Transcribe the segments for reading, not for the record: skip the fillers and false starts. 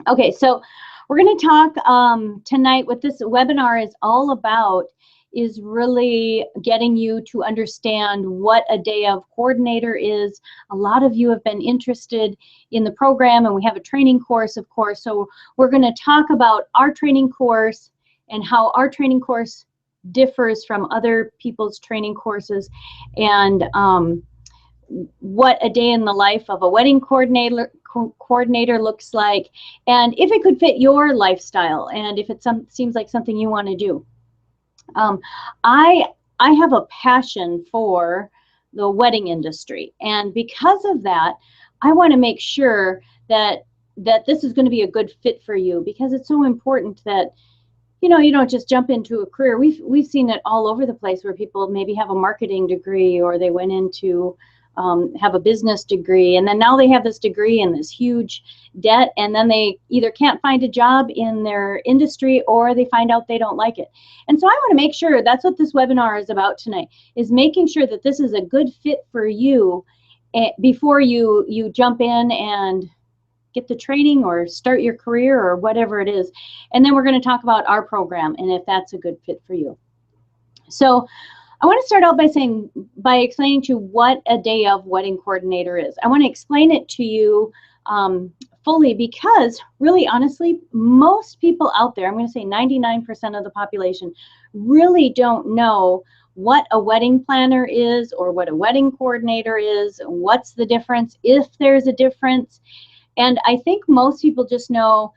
Okay, so we're going to talk tonight. What this webinar is all about is really getting you to understand what a day of coordinator is. A lot of you have been interested in the program, and we have a training course, of course. So we're going to talk about our training course and how our training course differs from other people's training courses, and what a day in the life of a wedding coordinator looks like, and if it could fit your lifestyle, and if it seems like something you want to do. I have a passion for the wedding industry, and because of that, I want to make sure that this is going to be a good fit for you, because it's so important that you don't just jump into a career. We've seen it all over the place where people maybe have a marketing degree, or they went into have a business degree, and then now they have this degree and this huge debt, and then they either can't find a job in their industry, or they find out they don't like it. And so I want to make sure that's what this webinar is about tonight, is making sure that this is a good fit for you before you jump in and get the training or start your career or whatever it is. And then we're going to talk about our program and if that's a good fit for you. So I want to start out by explaining to you what a day of wedding coordinator is. I want to explain it to you fully, because really honestly, most people out there, I'm going to say 99% of the population, really don't know what a wedding planner is or what a wedding coordinator is, what's the difference, if there's a difference. And I think most people just know,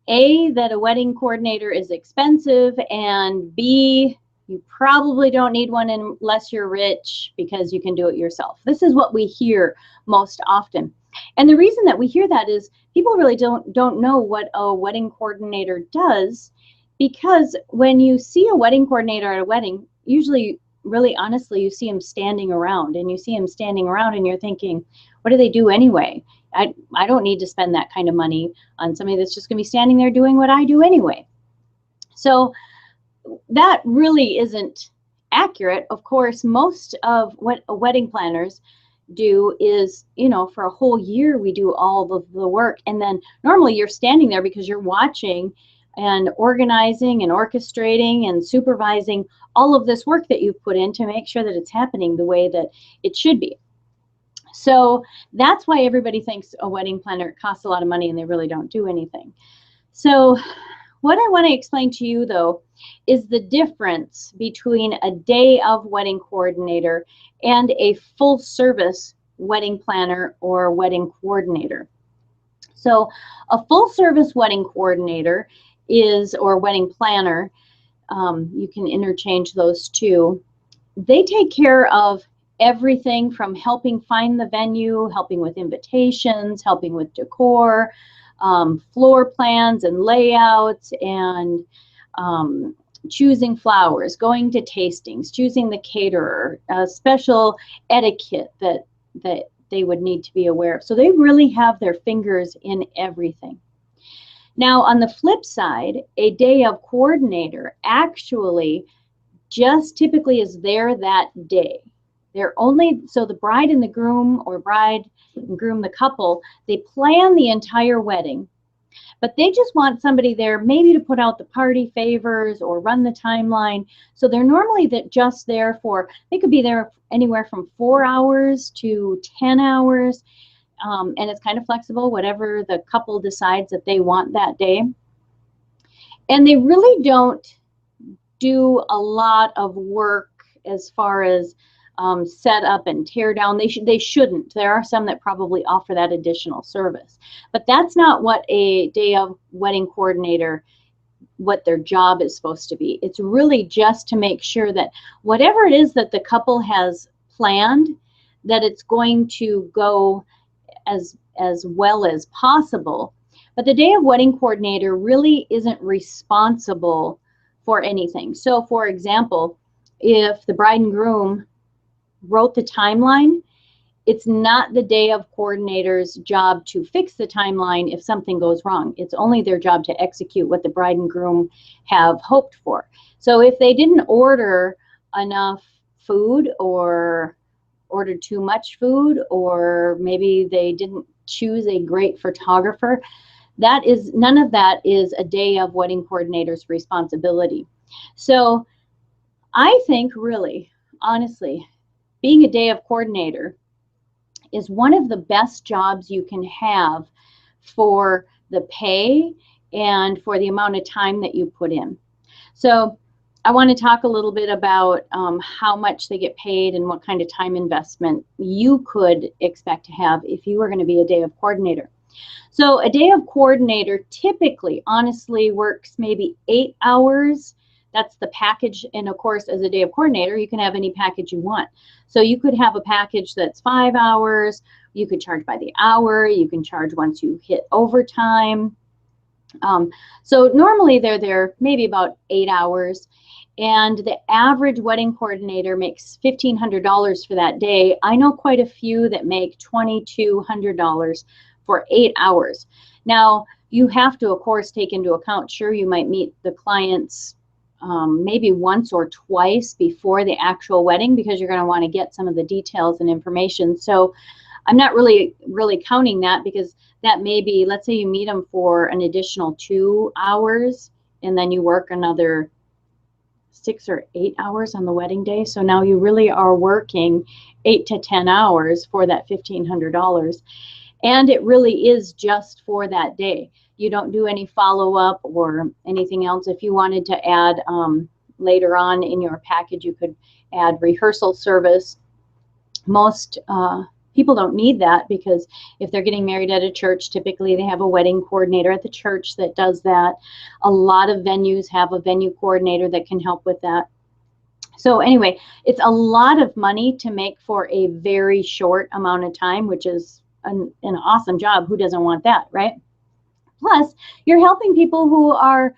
A, that a wedding coordinator is expensive, and B, you probably don't need one unless you're rich, because you can do it yourself. This is what we hear most often. And the reason that we hear that is people really don't know what a wedding coordinator does, because when you see a wedding coordinator at a wedding, usually, really honestly, you see them standing around, and you're thinking, what do they do anyway? I don't need to spend that kind of money on somebody that's just going to be standing there doing what I do anyway. So that really isn't accurate. Of course, most of what wedding planners do is, for a whole year, we do all of the work. And then normally you're standing there because you're watching and organizing and orchestrating and supervising all of this work that you've put in to make sure that it's happening the way that it should be. So that's why everybody thinks a wedding planner costs a lot of money and they really don't do anything. So what I want to explain to you, though, is the difference between a day of wedding coordinator and a full service wedding planner or wedding coordinator. So a full service wedding coordinator or wedding planner, you can interchange those two. They take care of everything from helping find the venue, helping with invitations, helping with decor, floor plans and layouts, and choosing flowers, going to tastings, choosing the caterer, special etiquette that they would need to be aware of. So they really have their fingers in everything. Now, on the flip side, a day of coordinator actually just typically is there that day. So the bride and the groom, or bride and groom, the couple, they plan the entire wedding, but they just want somebody there maybe to put out the party favors or run the timeline. So they're normally just there they could be there anywhere from 4 hours to 10 hours. And it's kind of flexible, whatever the couple decides that they want that day. And they really don't do a lot of work as far as set up and tear down. They shouldn't. There are some that probably offer that additional service, but that's not what a day of wedding coordinator, what their job is supposed to be. It's really just to make sure that whatever it is that the couple has planned, that it's going to go as well as possible. But the day of wedding coordinator really isn't responsible for anything. So for example, if the bride and groom wrote the timeline, it's not the day of coordinator's job to fix the timeline if something goes wrong. It's only their job to execute what the bride and groom have hoped for. So if they didn't order enough food, or ordered too much food, or maybe they didn't choose a great photographer, None of that is a day of wedding coordinator's responsibility. So I think really, honestly, being a day of coordinator is one of the best jobs you can have for the pay and for the amount of time that you put in. So I want to talk a little bit about how much they get paid and what kind of time investment you could expect to have if you were going to be a day of coordinator. So a day of coordinator typically, honestly, works maybe 8 hours. That's the package. And of course, as a day of coordinator, you can have any package you want. So you could have a package that's 5 hours. You could charge by the hour. You can charge once you hit overtime. So normally they're there maybe about 8 hours. And the average wedding coordinator makes $1,500 for that day. I know quite a few that make $2,200 for 8 hours. Now, you have to, of course, take into account, sure, you might meet the clients maybe once or twice before the actual wedding, because you're going to want to get some of the details and information. So I'm not really counting that, because that may be, let's say you meet them for an additional 2 hours, and then you work another 6 or 8 hours on the wedding day. So now you really are working 8 to 10 hours for that $1,500. And it really is just for that day. You don't do any follow-up or anything else. If you wanted to add later on in your package, you could add rehearsal service. Most people don't need that, because if they're getting married at a church, typically they have a wedding coordinator at the church that does that. A lot of venues have a venue coordinator that can help with that. So anyway, it's a lot of money to make for a very short amount of time, which is an awesome job. Who doesn't want that, right? Plus, you're helping people who are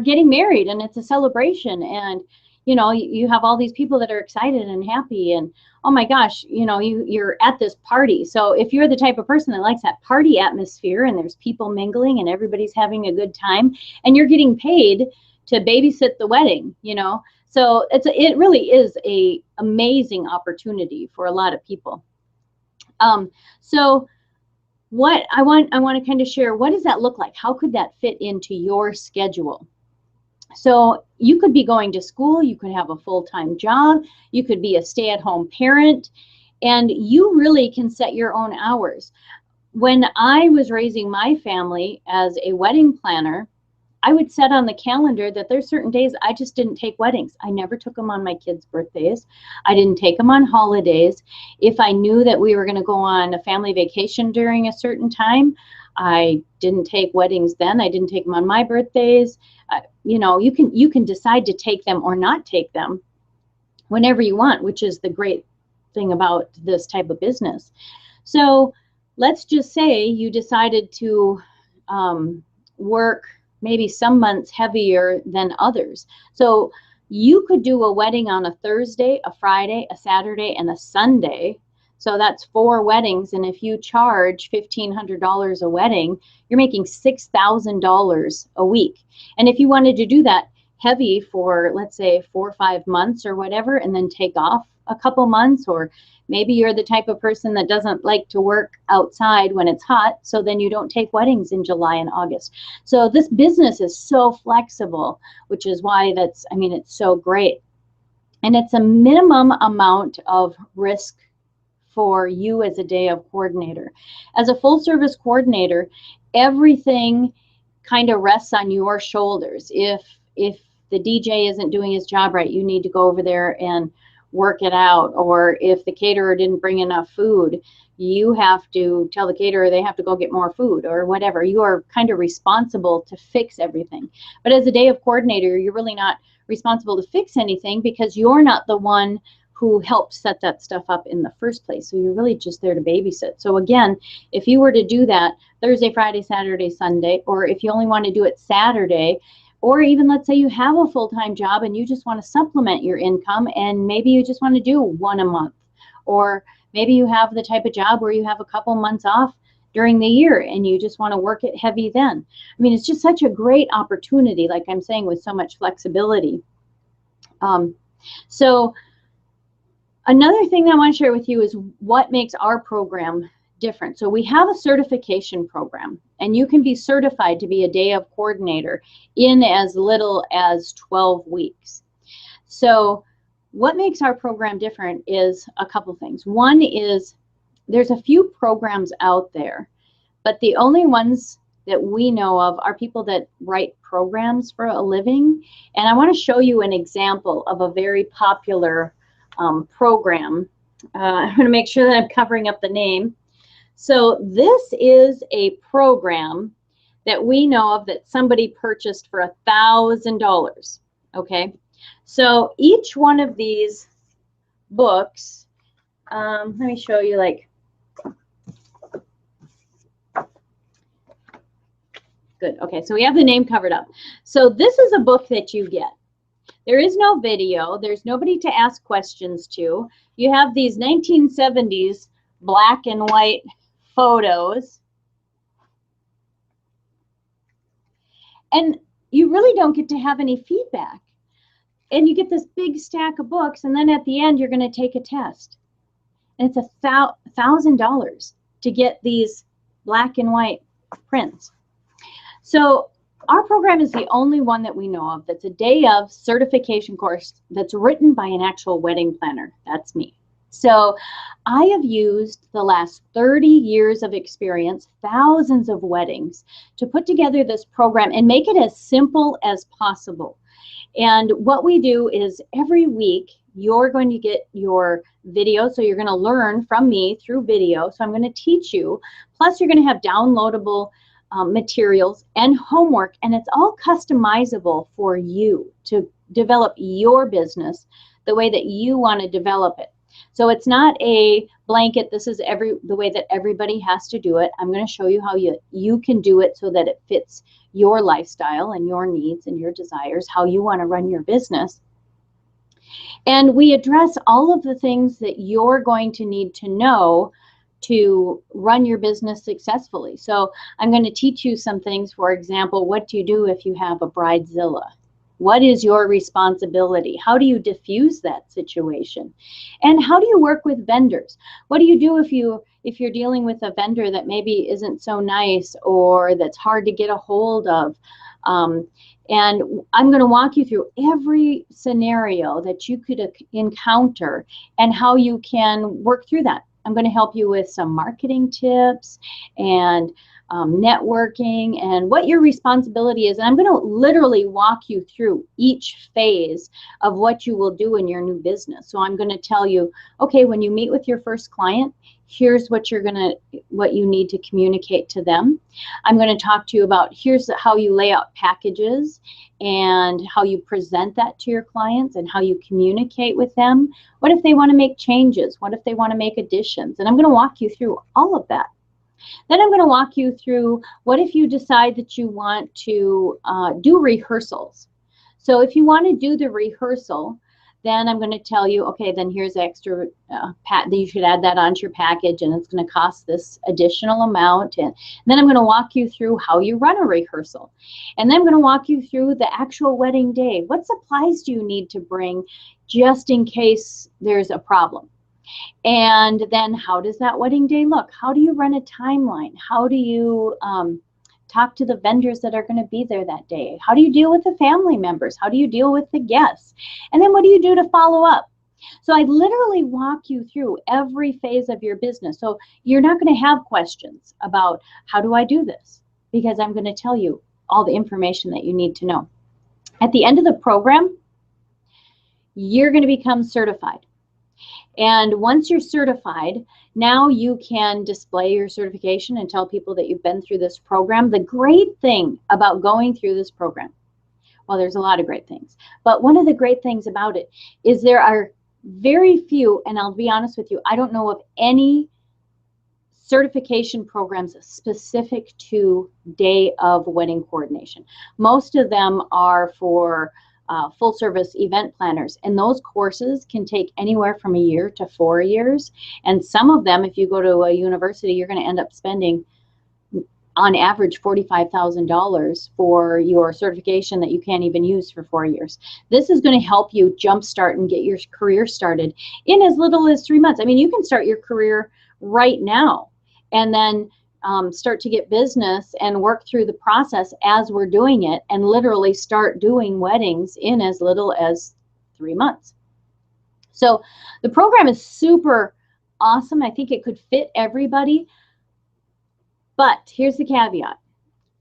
getting married, and it's a celebration, and you know, you have all these people that are excited and happy, and oh my gosh, you know, you're at this party. So if you're the type of person that likes that party atmosphere, and there's people mingling and everybody's having a good time, and you're getting paid to babysit the wedding, you know, so it really is a amazing opportunity for a lot of people. So what I want to kind of share, what does that look like? How could that fit into your schedule? So you could be going to school, you could have a full-time job, you could be a stay-at-home parent, and you really can set your own hours. When I was raising my family as a wedding planner, I would set on the calendar that there's certain days I just didn't take weddings. I never took them on my kids' birthdays. I didn't take them on holidays. If I knew that we were going to go on a family vacation during a certain time, I didn't take weddings then. I didn't take them on my birthdays. You know, you can decide to take them or not take them whenever you want, which is the great thing about this type of business. So let's just say you decided to work maybe some months heavier than others. So you could do a wedding on a Thursday, a Friday, a Saturday, and a Sunday. So that's 4 weddings. And if you charge $1,500 a wedding, you're making $6,000 a week. And if you wanted to do that heavy for, let's say, 4 or 5 months or whatever, and then take off a couple months, or maybe you're the type of person that doesn't like to work outside when it's hot, so then you don't take weddings in July and August. So this business is so flexible, which is why it's so great. And it's a minimum amount of risk for you as a day of coordinator. As a full service coordinator, everything kind of rests on your shoulders. If the DJ isn't doing his job right, you need to go over there and work it out. Or if the caterer didn't bring enough food, you have to tell the caterer they have to go get more food or whatever. You are kind of responsible to fix everything. But as a day of coordinator, you're really not responsible to fix anything, because you're not the one who helped set that stuff up in the first place. So you're really just there to babysit. So again, if you were to do that Thursday, Friday, Saturday, Sunday, or if you only want to do it Saturday, or even let's say you have a full-time job and you just want to supplement your income, and maybe you just want to do 1 a month, or maybe you have the type of job where you have a couple months off during the year and you just want to work it heavy then. I mean, it's just such a great opportunity, like I'm saying, with so much flexibility. So another thing that I want to share with you is what makes our program different. So we have a certification program, and you can be certified to be a day of coordinator in as little as 12 weeks. So what makes our program different is a couple things. One is there's a few programs out there, but the only ones that we know of are people that write programs for a living. And I want to show you an example of a very popular program. I'm going to make sure that I'm covering up the name. So this is a program that we know of that somebody purchased for $1,000. Okay, so each one of these books, let me show you, like, good. Okay, so we have the name covered up. So this is a book that you get. There is no video. There's nobody to ask questions to. You have these 1970s black and white photos. And you really don't get to have any feedback. And you get this big stack of books, and then at the end, you're going to take a test. And it's $1,000 to get these black and white prints. So our program is the only one that we know of that's a day of certification course that's written by an actual wedding planner. That's me. So I have used the last 30 years of experience, thousands of weddings, to put together this program and make it as simple as possible. And what we do is every week you're going to get your video. So you're going to learn from me through video. So I'm going to teach you. Plus you're going to have downloadable materials and homework, and it's all customizable for you to develop your business the way that you want to develop it. So it's not a blanket, this is the way that everybody has to do it. I'm going to show you how you can do it so that it fits your lifestyle and your needs and your desires, how you want to run your business. And we address all of the things that you're going to need to know to run your business successfully. So I'm going to teach you some things. For example, what do you do if you have a bridezilla? What is your responsibility? How do you diffuse that situation? And how do you work with vendors? What do you do if you're dealing with a vendor that maybe isn't so nice or that's hard to get a hold of? And I'm going to walk you through every scenario that you could encounter and how you can work through that. I'm going to help you with some marketing tips and networking and what your responsibility is. And I'm going to literally walk you through each phase of what you will do in your new business. So I'm going to tell you, okay, when you meet with your first client, here's what you need to communicate to them. I'm going to talk to you about here's how you lay out packages and how you present that to your clients and how you communicate with them. What if they want to make changes? What if they want to make additions? And I'm going to walk you through all of that. Then I'm going to walk you through what if you decide that you want to do rehearsals. So if you want to do the rehearsal, then I'm going to tell you, okay, then here's extra, you should add that onto your package, and it's going to cost this additional amount. And then I'm going to walk you through how you run a rehearsal. And then I'm going to walk you through the actual wedding day. What supplies do you need to bring just in case there's a problem? And then how does that wedding day look? How do you run a timeline? How do you talk to the vendors that are going to be there that day? How do you deal with the family members? How do you deal with the guests? And then what do you do to follow up? So I literally walk you through every phase of your business. So you're not going to have questions about how do I do this? Because I'm going to tell you all the information that you need to know. At the end of the program, you're going to become certified. And once you're certified, now you can display your certification and tell people that you've been through this program. The great thing about going through this program, well, there's a lot of great things, but one of the great things about it is there are very few, and I'll be honest with you, I don't know of any certification programs specific to day of wedding coordination. Most of them are for full service event planners, and those courses can take anywhere from 1 year to 4 years. And some of them, if you go to a university, you're going to end up spending on average $45,000 for your certification that you can't even use for 4 years. This is going to help you jumpstart and get your career started in as little as 3 months. I mean, you can start your career right now and then start to get business and work through the process as we're doing it, and literally start doing weddings in as little as 3 months. So the program is super awesome. I think it could fit everybody. But here's the caveat.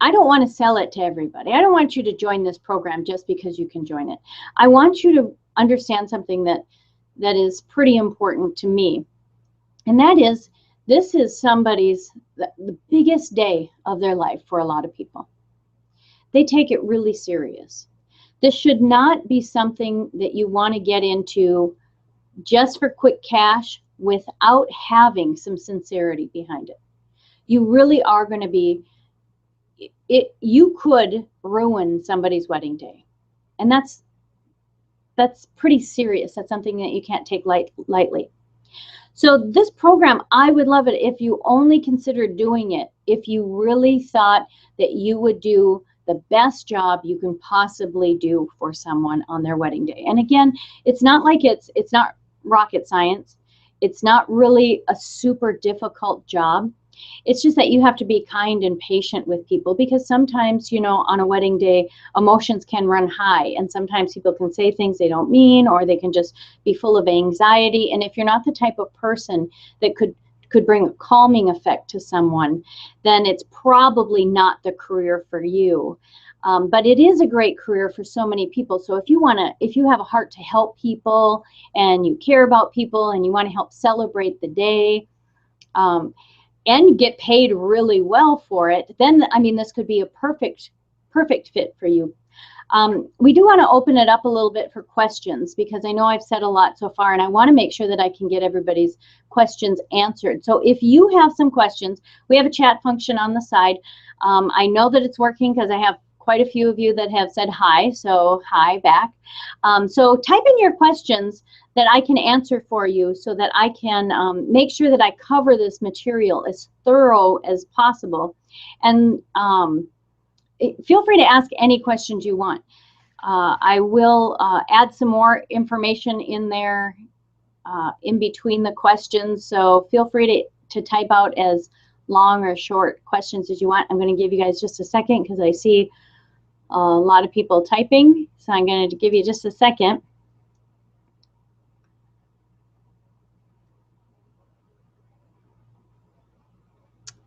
I don't want to sell it to everybody. I don't want you to join this program just because you can join it. I want you to understand something that is pretty important to me. And that is, this is somebody's, the biggest day of their life for a lot of people. They take it really serious. This should not be something that you want to get into just for quick cash without having some sincerity behind it. You really are going to be, you could ruin somebody's wedding day. And that's pretty serious. That's something that you can't take lightly. So this program, I would love it if you only considered doing it if you really thought that you would do the best job you can possibly do for someone on their wedding day. And again, it's not like it's not rocket science. It's not really a super difficult job. It's just that you have to be kind and patient with people, because sometimes, you know, on a wedding day, emotions can run high, and sometimes people can say things they don't mean, or they can just be full of anxiety. And if you're not the type of person that could bring a calming effect to someone, then it's probably not the career for you. But it is a great career for so many people. So if you have a heart to help people, and you care about people, and you want to help celebrate the day, and get paid really well for it, then, I mean, this could be a perfect fit for you. We do want to open it up a little bit for questions, because I know I've said a lot so far, and I want to make sure that I can get everybody's questions answered. So if you have some questions, we have a chat function on the side. I know that it's working because I have quite a few of you that have said hi, so hi back. So type in your questions that I can answer for you, so that I can make sure that I cover this material as thorough as possible. And feel free to ask any questions you want. I will add some more information in there in between the questions, so feel free to type out as long or short questions as you want. I'm going to give you guys just a second, because I see a lot of people typing, so I'm going to give you just a second.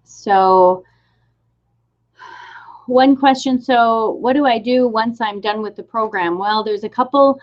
So one question, so what do I do once I'm done with the program? Well, there's a couple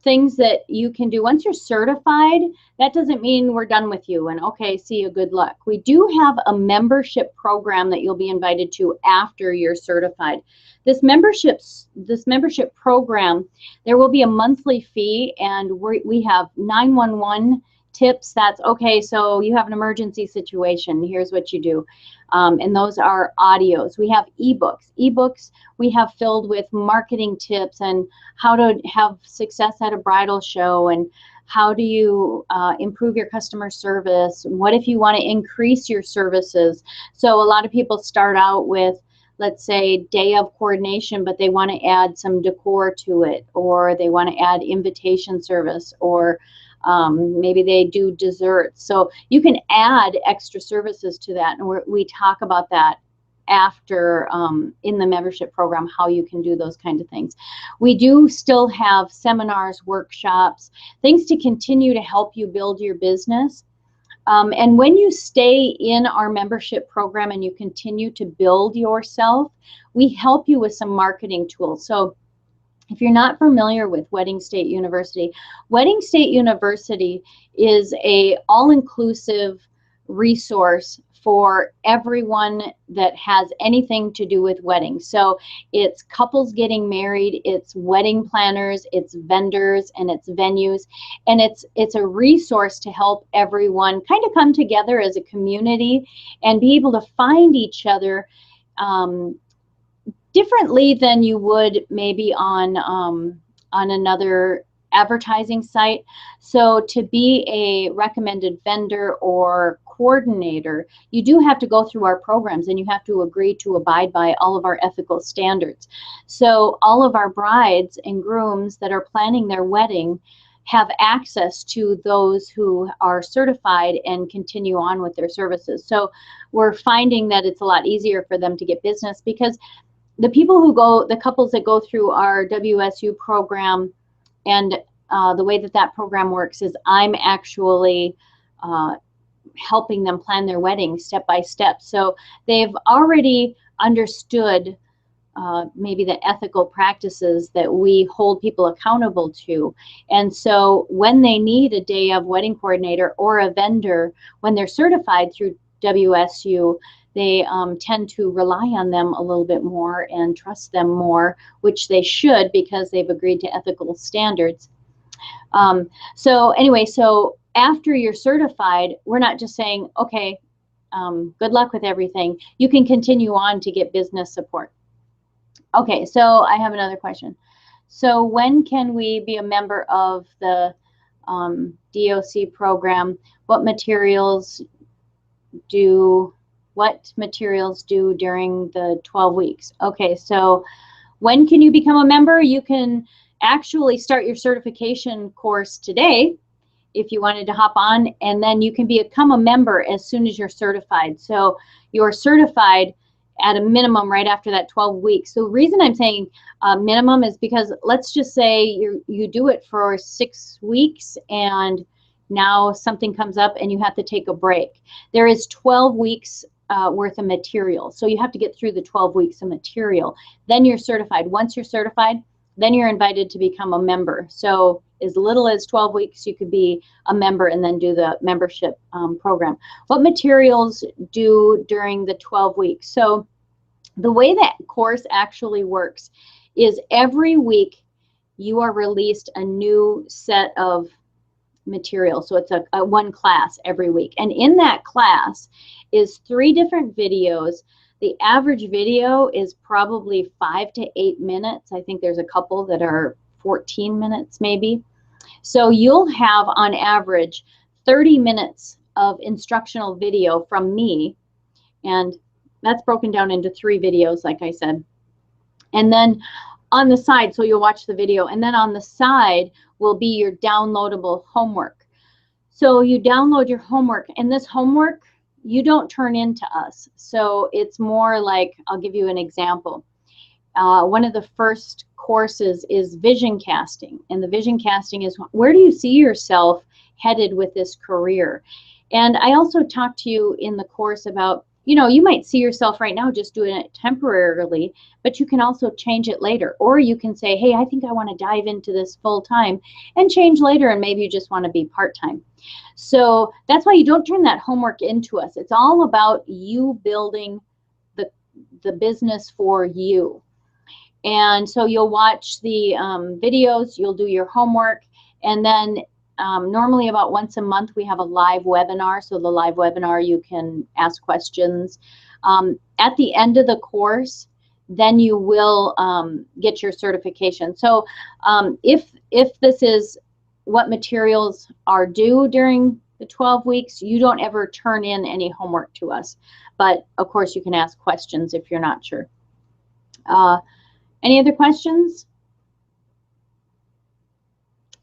things that you can do. Once you're certified, that doesn't mean we're done with you and okay, see you, good luck. We do have a membership program that you'll be invited to after you're certified. This membership program, there will be a monthly fee, and we have 911 tips. That's okay, so you have an emergency situation, here's what you do. And those are audios. We have ebooks we have filled with marketing tips and how to have success at a bridal show, and how do you improve your customer service. What if you want to increase your services? So a lot of people start out with, let's say, day of coordination, but they want to add some decor to it, or they want to add invitation service, or maybe they do desserts. So you can add extra services to that, and we talk about that after in the membership program, how you can do those kind of things. We do still have seminars, workshops, things to continue to help you build your business. And when you stay in our membership program and you continue to build yourself, we help you with some marketing tools. So if you're not familiar with Wedding State University is a all-inclusive resource for everyone that has anything to do with weddings. So it's couples getting married, it's wedding planners, it's vendors, and it's venues, and it's a resource to help everyone kind of come together as a community and be able to find each other differently than you would maybe on another advertising site. So to be a recommended vendor or coordinator, you do have to go through our programs, and you have to agree to abide by all of our ethical standards. So all of our brides and grooms that are planning their wedding have access to those who are certified and continue on with their services. So we're finding that it's a lot easier for them to get business, because the people who go, the couples that go through our WSU program, and the way that that program works is I'm actually helping them plan their wedding step by step. So they've already understood maybe the ethical practices that we hold people accountable to. And so when they need a day of wedding coordinator or a vendor, when they're certified through WSU, they tend to rely on them a little bit more and trust them more, which they should, because they've agreed to ethical standards. So anyway, so after you're certified, we're not just saying, okay, good luck with everything. You can continue on to get business support. Okay, so I have another question. So when can we be a member of the DOC program? What materials do during the 12 weeks? Okay, so when can you become a member? You can actually start your certification course today if you wanted to hop on, and then you can become a member as soon as you're certified. So you're certified at a minimum right after that 12 weeks. So the reason I'm saying minimum is because let's just say you do it for 6 weeks and now something comes up and you have to take a break. There is 12 weeks worth of material. So you have to get through the 12 weeks of material. Then you're certified. Once you're certified, then you're invited to become a member. So as little as 12 weeks, you could be a member and then do the membership program. What materials do during the 12 weeks? So the way that course actually works is every week you are released a new set of material. So it's a one class every week. And in that class is 3 different videos. The average video is probably 5 to 8 minutes. I think there's a couple that are 14 minutes maybe. So you'll have on average 30 minutes of instructional video from me, and that's broken down into 3 videos, like I said. And then on the side, so you'll watch the video, and then on the side will be your downloadable homework. So you download your homework, and this homework you don't turn into us. So it's more like, I'll give you an example. One of the first courses is vision casting, and the vision casting is, where do you see yourself headed with this career? And I also talked to you in the course about, you know, you might see yourself right now just doing it temporarily, but you can also change it later. Or you can say, hey, I think I want to dive into this full time, and change later, and maybe you just want to be part-time. So that's why you don't turn that homework into us. It's all about you building the business for you. And so you'll watch the videos, you'll do your homework, and then normally about once a month we have a live webinar. So the live webinar, you can ask questions. At the end of the course, then you will get your certification. So if this is what materials are due during the 12 weeks, you don't ever turn in any homework to us. But of course you can ask questions if you're not sure. Any other questions?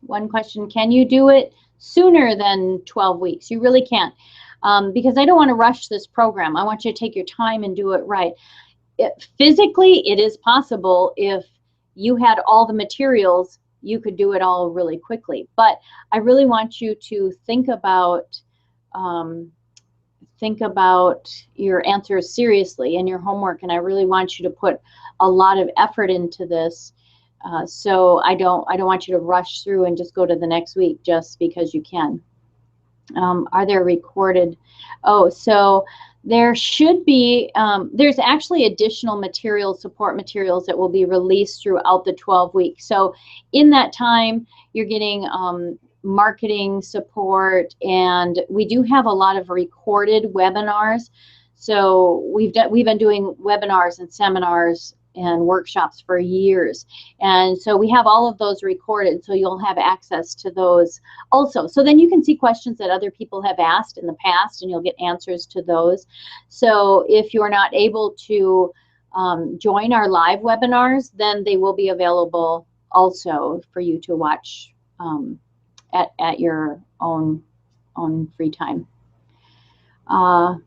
One question, can you do it sooner than 12 weeks? You really can't, because I don't want to rush this program. I want you to take your time and do it right. Physically, it is possible. If you had all the materials, you could do it all really quickly. But I really want you to think about your answers seriously and your homework, and I really want you to put a lot of effort into this. So I don't want you to rush through and just go to the next week just because you can. Are there recorded? Oh, so there should be, there's actually additional materials, support materials that will be released throughout the 12 weeks. So in that time, you're getting marketing support, and we do have a lot of recorded webinars. So we've been doing webinars and seminars and workshops for years, and so we have all of those recorded, so you'll have access to those also. So then you can see questions that other people have asked in the past, and you'll get answers to those. So if you're not able to join our live webinars, then they will be available also for you to watch at your own free time. Do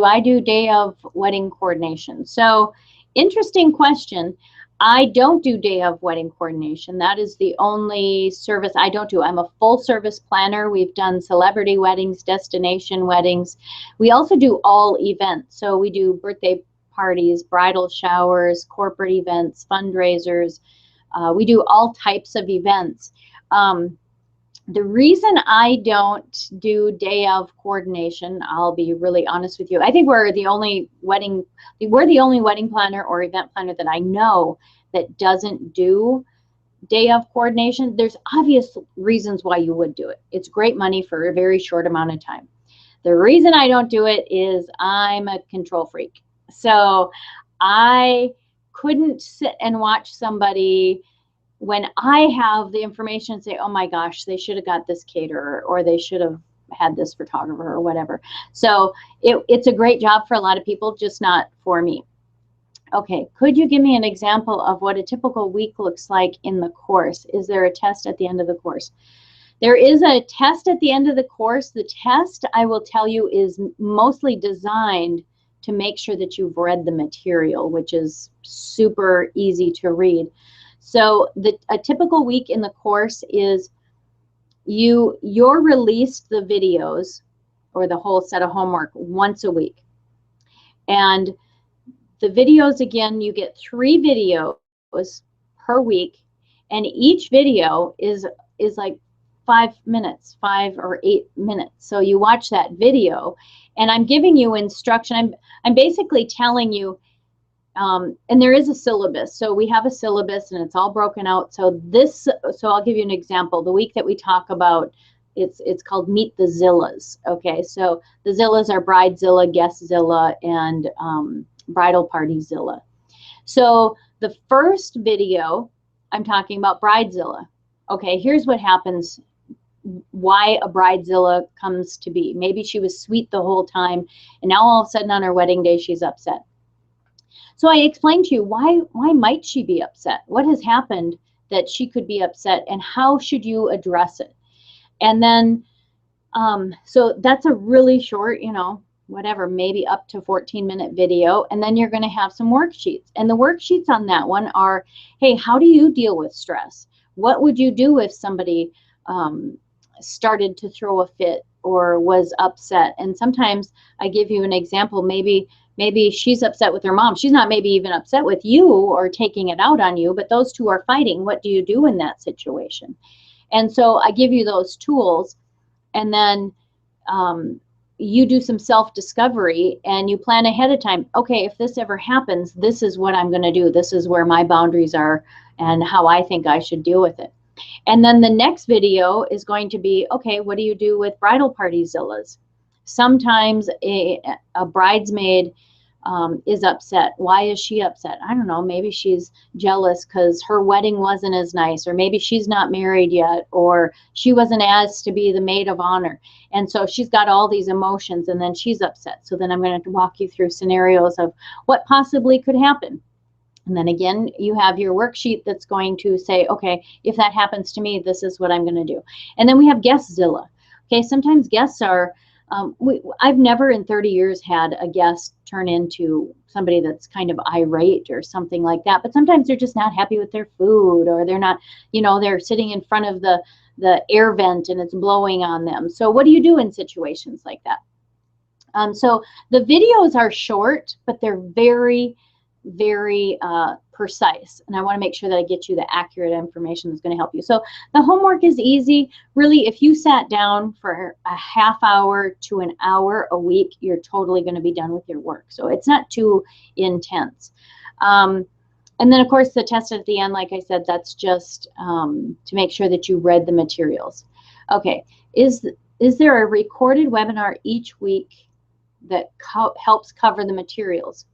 I do day of wedding coordination? So, interesting question. I don't do day of wedding coordination. That is the only service I don't do. I'm a full service planner. We've done celebrity weddings, destination weddings. We also do all events. So we do birthday parties, bridal showers, corporate events, fundraisers. We do all types of events. The reason I don't do day of coordination, I'll be really honest with you. I think we're the only wedding planner or event planner that I know that doesn't do day of coordination. There's obvious reasons why you would do it. It's great money for a very short amount of time. The reason I don't do it is I'm a control freak. So I couldn't sit and watch somebody when I have the information, say, oh my gosh, they should have got this caterer, or they should have had this photographer, or whatever. So it's a great job for a lot of people, just not for me. Okay, could you give me an example of what a typical week looks like in the course? Is there a test at the end of the course? There is a test at the end of the course. The test, I will tell you, is mostly designed to make sure that you've read the material, which is super easy to read. So a typical week in the course is you're released the videos or the whole set of homework once a week. And the videos, again, you get 3 videos per week, and each video is like 5 minutes, 5 or 8 minutes. So you watch that video, and I'm giving you instruction. I'm basically telling you, and there is a syllabus. So we have a syllabus, and it's all broken out. So I'll give you an example. The week that we talk about, it's called Meet the Zillas. Okay, so the Zillas are Bridezilla, Guestzilla, and Bridal Party Zilla. So the first video, I'm talking about Bridezilla. Okay, here's what happens, why a Bridezilla comes to be. Maybe she was sweet the whole time, and now all of a sudden on her wedding day, she's upset. So I explained to you, why might she be upset? What has happened that she could be upset, and how should you address it? And then, so that's a really short, whatever, maybe up to 14-minute video. And then you're going to have some worksheets. And the worksheets on that one are, hey, how do you deal with stress? What would you do if somebody started to throw a fit or was upset? And sometimes I give you an example. Maybe she's upset with her mom. She's not maybe even upset with you or taking it out on you, but those two are fighting. What do you do in that situation? And so I give you those tools, and then you do some self-discovery, and you plan ahead of time. Okay, if this ever happens, this is what I'm going to do. This is where my boundaries are and how I think I should deal with it. And then the next video is going to be, okay, what do you do with bridal party Zillas? Sometimes a bridesmaid is upset. Why is she upset? I don't know. Maybe she's jealous because her wedding wasn't as nice, or maybe she's not married yet, or she wasn't asked to be the maid of honor. And so she's got all these emotions, and then she's upset. So then I'm going to walk you through scenarios of what possibly could happen. And then again, you have your worksheet that's going to say, okay, if that happens to me, this is what I'm going to do. And then we have Guestzilla. Okay, sometimes guests are, I've never in 30 years had a guest turn into somebody that's kind of irate or something like that. But sometimes they're just not happy with their food, or they're not, they're sitting in front of the air vent and it's blowing on them. So what do you do in situations like that? So the videos are short, but they're very, very precise, and I want to make sure that I get you the accurate information that's going to help you. So the homework is easy. Really, if you sat down for a half hour to an hour a week, you're totally going to be done with your work. So it's not too intense. And then, of course, the test at the end, like I said, that's just to make sure that you read the materials. Okay, is there a recorded webinar each week that helps cover the materials?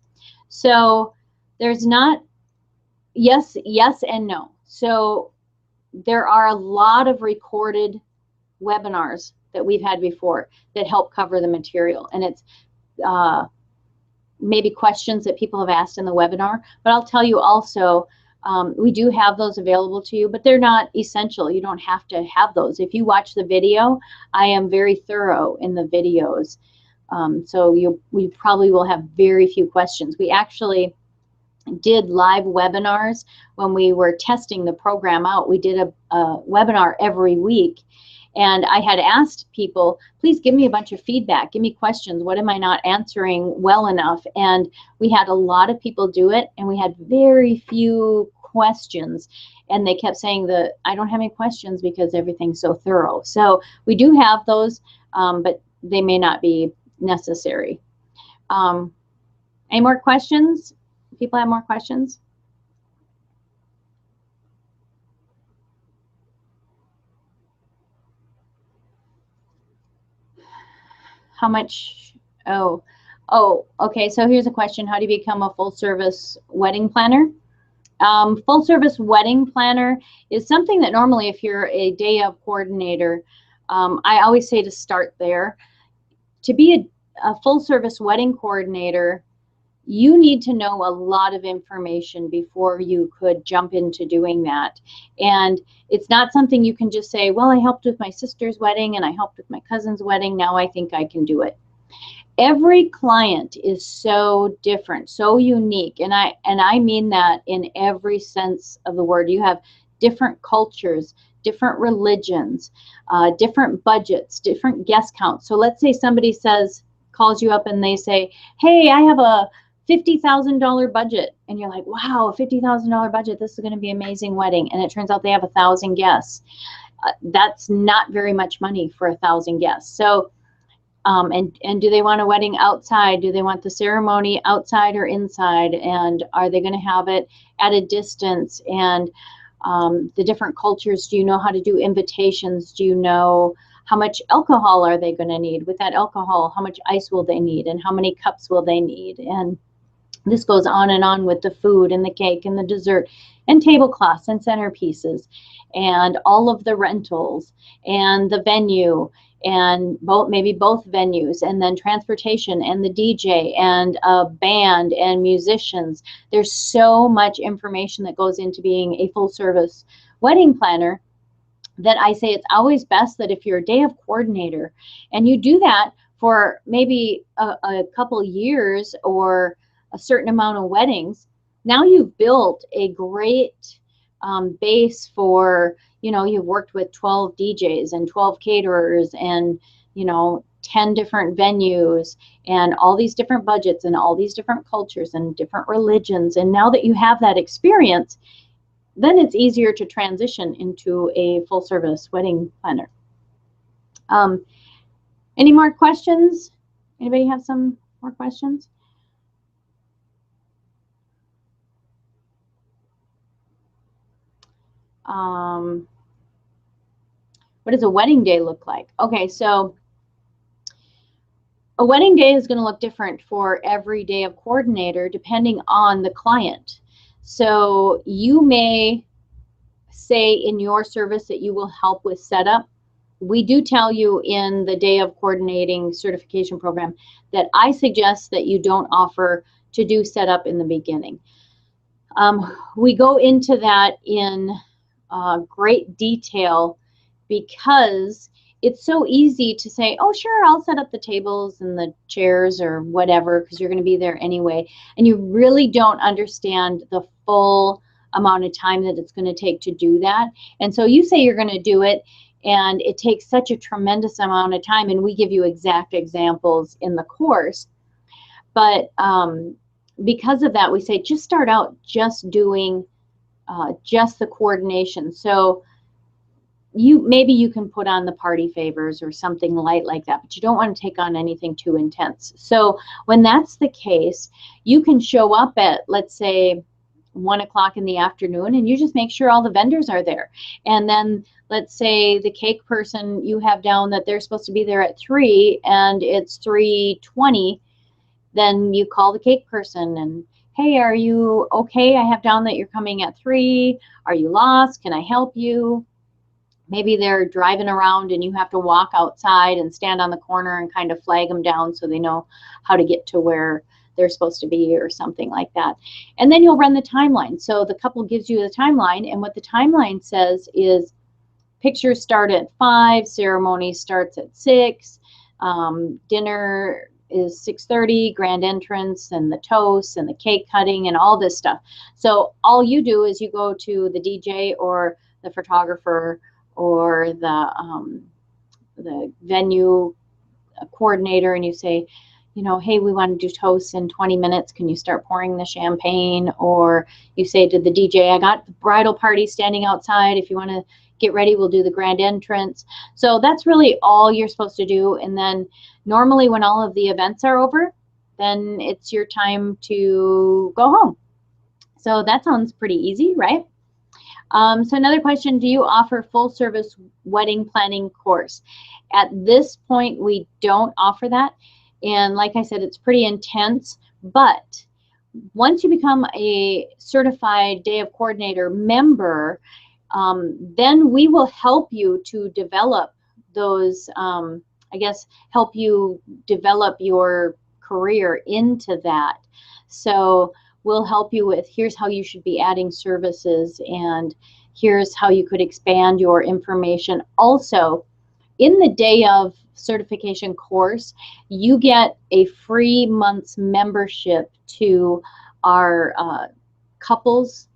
So there's not, yes and no. So there are a lot of recorded webinars that we've had before that help cover the material, and it's maybe questions that people have asked in the webinar. But I'll tell you also, We do have those available to you, but they're not essential. You don't have to have those. If you watch the video, I am very thorough in the videos. So we probably will have very few questions. We actually did live webinars when we were testing the program out. We did a webinar every week. And I had asked people, please give me a bunch of feedback, give me questions, what am I not answering well enough? And we had a lot of people do it, and we had very few questions. And they kept saying that I don't have any questions because everything's so thorough. So we do have those, but they may not be necessary. Any more questions? People have more questions? How much? Oh, okay. So here's a question. How do you become a full service wedding planner? Full service wedding planner is something that normally, if you're a day of coordinator, I always say to start there. To be a full service wedding coordinator, you need to know a lot of information before you could jump into doing that. And it's not something you can just say, well, I helped with my sister's wedding and I helped with my cousin's wedding, now I think I can do it. Every client is so different, so unique, and I mean that in every sense of the word. You have different cultures, different religions, different budgets, different guest counts. So let's say somebody calls you up and they say, hey, I have a $50,000 budget, and you're like, wow, a $50,000 budget, this is going to be an amazing wedding, and it turns out they have 1,000 guests. That's not very much money for 1,000 guests. So and do they want a wedding outside? Do they want the ceremony outside or inside? And are they going to have it at a distance? And the different cultures, do you know how to do invitations? Do you know how much alcohol are they going to need? With that alcohol, how much ice will they need? And how many cups will they need? And this goes on and on with the food and the cake and the dessert and tablecloths and centerpieces and all of the rentals and the venue and maybe both venues, and then transportation and the DJ and a band and musicians. There's so much information that goes into being a full service wedding planner that I say it's always best that if you're a day of coordinator and you do that for maybe a couple years or a certain amount of weddings, now you've built a great base for, you've worked with 12 DJs and 12 caterers and, 10 different venues and all these different budgets and all these different cultures and different religions. And now that you have that experience, then it's easier to transition into a full service wedding planner. Any more questions? Anybody have some more questions? What does a wedding day look like? Okay, so a wedding day is going to look different for every day of coordinator depending on the client. So you may say in your service that you will help with setup. We do tell you in the day of coordinating certification program that I suggest that you don't offer to do setup in the beginning. We go into that in great detail because it's so easy to say, oh, sure, I'll set up the tables and the chairs or whatever because you're going to be there anyway. And you really don't understand the full amount of time that it's going to take to do that. And so you say you're going to do it, and it takes such a tremendous amount of time, and we give you exact examples in the course. But because of that, we say just start out just doing just the coordination. So maybe you can put on the party favors or something light like that, but you don't want to take on anything too intense. So when that's the case, you can show up at, let's say, 1 o'clock in the afternoon, and you just make sure all the vendors are there. And then let's say the cake person, you have down that they're supposed to be there at 3 and it's 3:20, then you call the cake person and, hey, are you okay? I have down that you're coming at 3. Are you lost? Can I help you? Maybe they're driving around and you have to walk outside and stand on the corner and kind of flag them down so they know how to get to where they're supposed to be or something like that. And then you'll run the timeline. So the couple gives you the timeline, and what the timeline says is pictures start at 5, ceremony starts at 6, dinner is 6:30, grand entrance and the toast and the cake cutting and all this stuff. So all you do is you go to the DJ or the photographer or the venue coordinator, and you say, you know, hey, we want to do toasts in 20 minutes. Can you start pouring the champagne? Or you say to the DJ, I got the bridal party standing outside. If you want to get ready, we'll do the grand entrance. So that's really all you're supposed to do. And then normally when all of the events are over, then it's your time to go home. So that sounds pretty easy, right? So another question, do you offer full service wedding planning course? At this point, we don't offer that. And like I said, it's pretty intense. But once you become a certified Day of Coordinator member, then we will help you to develop those, I guess, help you develop your career into that. So we'll help you with, here's how you should be adding services, and here's how you could expand your information. Also, in the Day of certification course, you get a free month's membership to our couples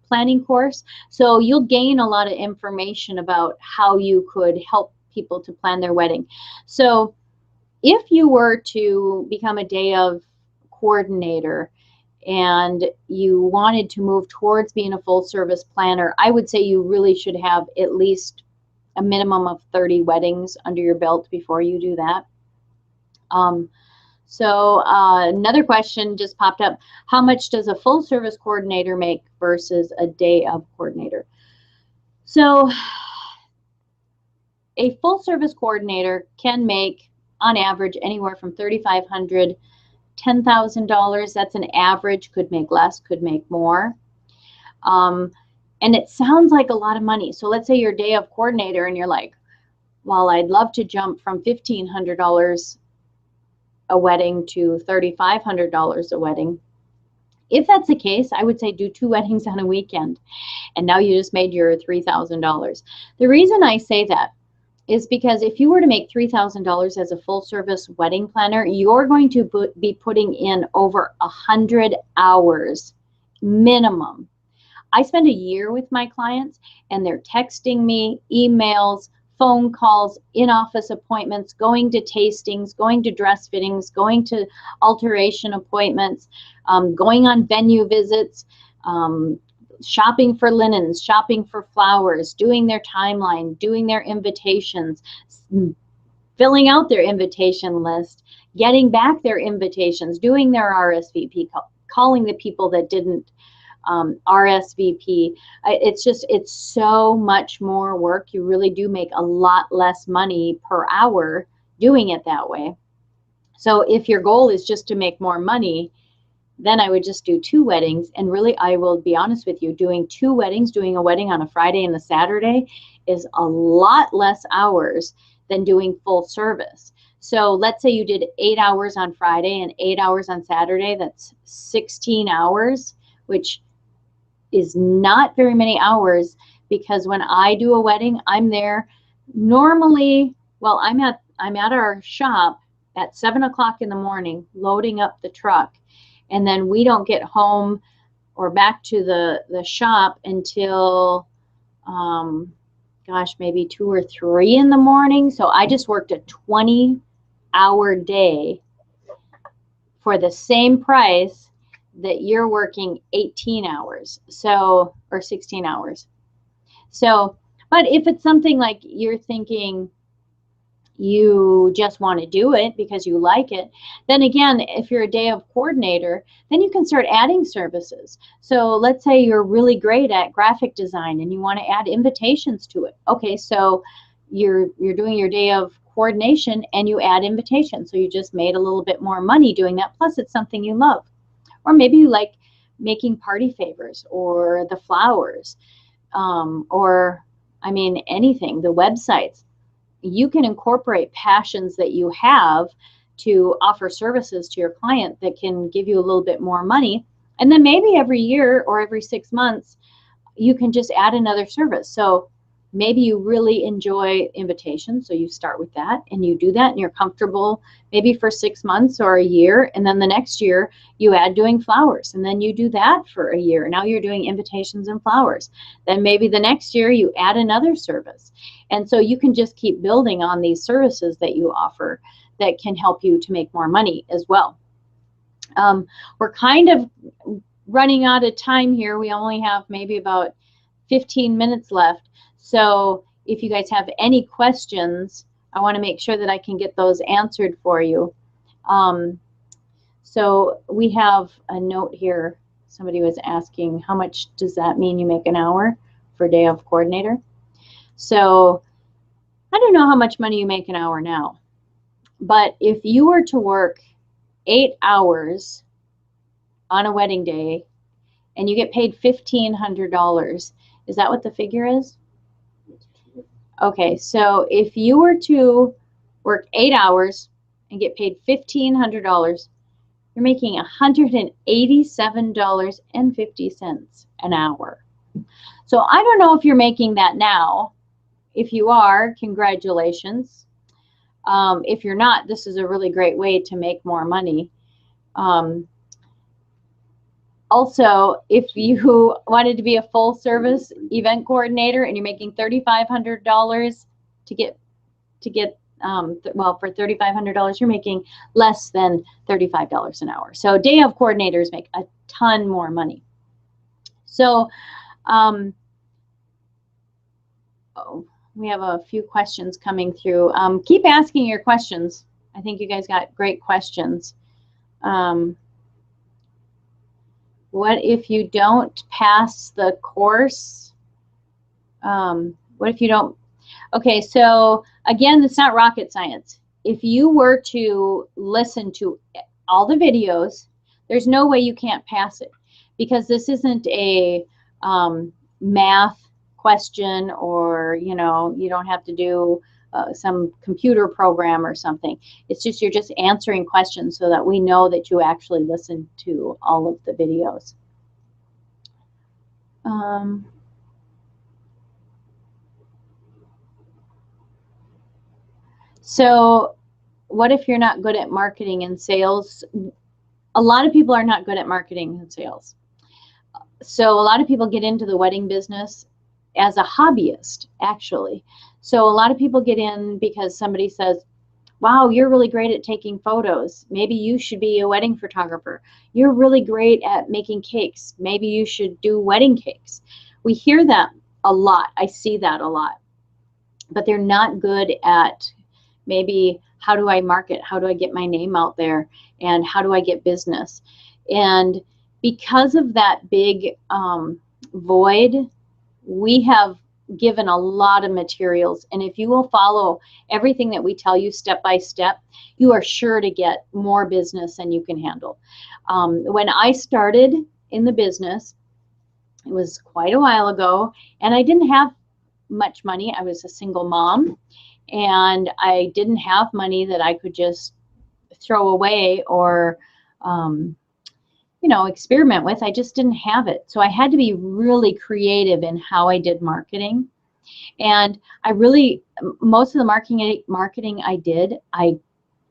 planning course. So you'll gain a lot of information about how you could help people to plan their wedding. So if you were to become a Day of coordinator and you wanted to move towards being a full service planner, I would say you really should have at least a minimum of 30 weddings under your belt before you do that. Another question just popped up. How much does a full service coordinator make versus a Day of coordinator? So a full service coordinator can make on average anywhere from $3,500 $10,000. That's an average, could make less, could make more. And it sounds like a lot of money. So let's say you're a Day of coordinator and you're like, well, I'd love to jump from $1,500 a wedding to $3,500 a wedding. If that's the case, I would say do 2 weddings on a weekend. And now you just made your $3,000. The reason I say that is because if you were to make $3,000 as a full service wedding planner, you're going to be putting in over 100 hours minimum. I spend a year with my clients and they're texting me, emails, phone calls, in-office appointments, going to tastings, going to dress fittings, going to alteration appointments, going on venue visits, shopping for linens, shopping for flowers, doing their timeline, doing their invitations, filling out their invitation list, getting back their invitations, doing their RSVP, calling the people that didn't RSVP. It's so much more work. You really do make a lot less money per hour doing it that way. So if your goal is just to make more money, then I would just do 2 weddings. And really, I will be honest with you, doing 2 weddings, doing a wedding on a Friday and a Saturday is a lot less hours than doing full service. So let's say you did 8 hours on Friday and 8 hours on Saturday. That's 16 hours, which is not very many hours, because when I do a wedding, I'm there normally, well, I'm at our shop at 7 o'clock in the morning, loading up the truck. And then we don't get home or back to the shop until, gosh, maybe 2 or 3 in the morning. So I just worked a 20-hour day for the same price that you're working 18 hours, so, or 16 hours. So, but if it's something like you're thinking you just want to do it because you like it, then again, if you're a Day of coordinator, then you can start adding services. So let's say you're really great at graphic design and you want to add invitations to it. Okay, so you're doing your Day of coordination and you add invitations. So you just made a little bit more money doing that. Plus it's something you love. Or maybe you like making party favors or the flowers, or, I mean, anything, the websites. You can incorporate passions that you have to offer services to your client that can give you a little bit more money. And then maybe every year or every 6 months, you can just add another service. So maybe you really enjoy invitations, so you start with that and you do that and you're comfortable maybe for 6 months or a year, and then the next year you add doing flowers, and then you do that for a year. Now you're doing invitations and flowers. Then maybe the next year you add another service. And so you can just keep building on these services that you offer that can help you to make more money as well. We're kind of running out of time here. We only have maybe about 15 minutes left. So if you guys have any questions, I want to make sure that I can get those answered for you. So we have a note here. Somebody was asking, how much does that mean you make an hour for Day of Coordinator? So I don't know how much money you make an hour now, but if you were to work 8 hours on a wedding day and you get paid $1,500, is that what the figure is? Okay, so if you were to work 8 hours and get paid $1,500, you're making $187.50 an hour. So I don't know if you're making that now. If you are, congratulations. If you're not, this is a really great way to make more money. Also, if you wanted to be a full service event coordinator and you're making $3,500 well, for $3,500, you're making less than $35 an hour. So Day of coordinators make a ton more money. So we have a few questions coming through. Keep asking your questions. I think you guys got great questions. What if you don't pass the course? What if you don't? Okay, so again, it's not rocket science. If you were to listen to all the videos, there's no way you can't pass it, because this isn't a math question, or you don't have to do some computer program or something. It's just you're just answering questions so that we know that you actually listened to all of the videos. So what if you're not good at marketing and sales? A lot of people are not good at marketing and sales. So a lot of people get into the wedding business as a hobbyist, actually. So a lot of people get in because somebody says, wow, you're really great at taking photos. Maybe you should be a wedding photographer. You're really great at making cakes. Maybe you should do wedding cakes. We hear that a lot. I see that a lot. But they're not good at maybe, how do I market? How do I get my name out there? And how do I get business? And because of that big void, we have given a lot of materials. And if you will follow everything that we tell you step by step, you are sure to get more business than you can handle. When I started in the business, it was quite a while ago, and I didn't have much money. I was a single mom, and I didn't have money that I could just throw away or experiment with. I just didn't have it. So I had to be really creative in how I did marketing. And most of the marketing I did, I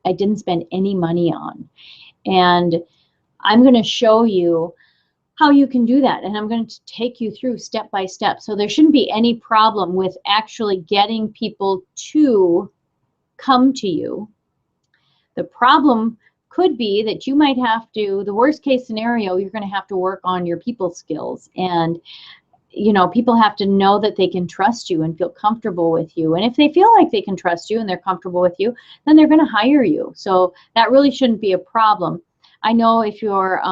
didn't spend any money on. And I'm going to show you how you can do that. And I'm going to take you through step by step. So there shouldn't be any problem with actually getting people to come to you. The problem could be that you might have to, the worst case scenario, you're going to have to work on your people skills. And, people have to know that they can trust you and feel comfortable with you. And if they feel like they can trust you and they're comfortable with you, then they're going to hire you. So that really shouldn't be a problem. I know if you're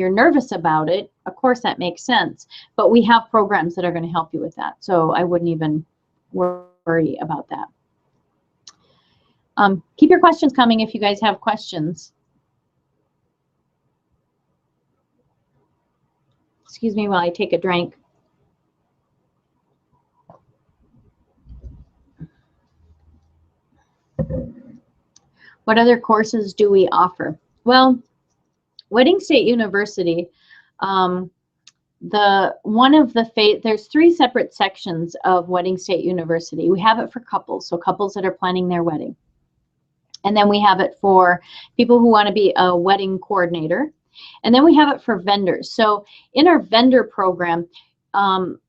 nervous about it, of course that makes sense. But we have programs that are going to help you with that. So I wouldn't even worry about that. Keep your questions coming if you guys have questions. Excuse me while I take a drink. What other courses do we offer? Well, Wedding State University, there's 3 separate sections of Wedding State University. We have it for couples, so couples that are planning their wedding. And then we have it for people who want to be a wedding coordinator. And then we have it for vendors. So in our vendor program,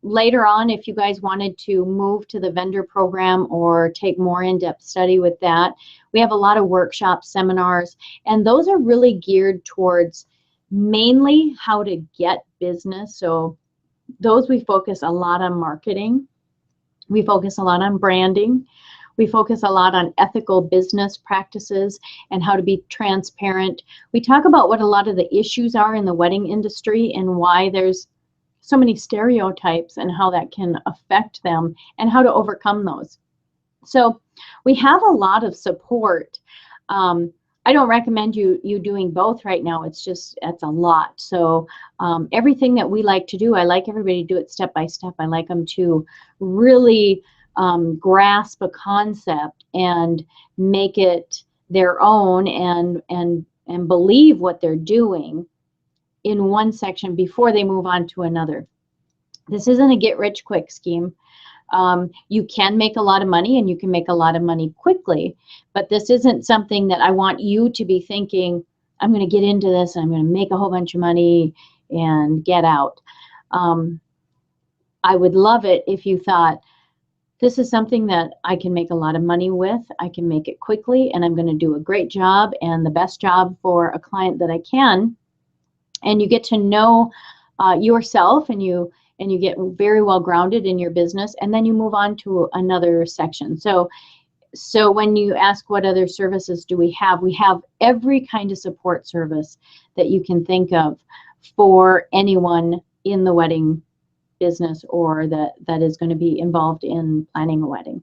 later on, if you guys wanted to move to the vendor program or take more in-depth study with that, we have a lot of workshops, seminars, and those are really geared towards mainly how to get business. So those we focus a lot on marketing. We focus a lot on branding. We focus a lot on ethical business practices and how to be transparent. We talk about what a lot of the issues are in the wedding industry and why there's so many stereotypes and how that can affect them and how to overcome those. So we have a lot of support. I don't recommend you doing both right now. It's a lot. So everything that we like to do, I like everybody to do it step by step. I like them to really grasp a concept and make it their own and believe what they're doing in one section before they move on to another. This isn't a get-rich-quick scheme. You can make a lot of money and you can make a lot of money quickly, but this isn't something that I want you to be thinking, I'm going to get into this and I'm going to make a whole bunch of money and get out. I would love it if you thought, this is something that I can make a lot of money with. I can make it quickly and I'm going to do a great job and the best job for a client that I can. And you get to know yourself and you get very well grounded in your business, and then you move on to another section. So when you ask what other services do we have every kind of support service that you can think of for anyone in the wedding business or that is going to be involved in planning a wedding.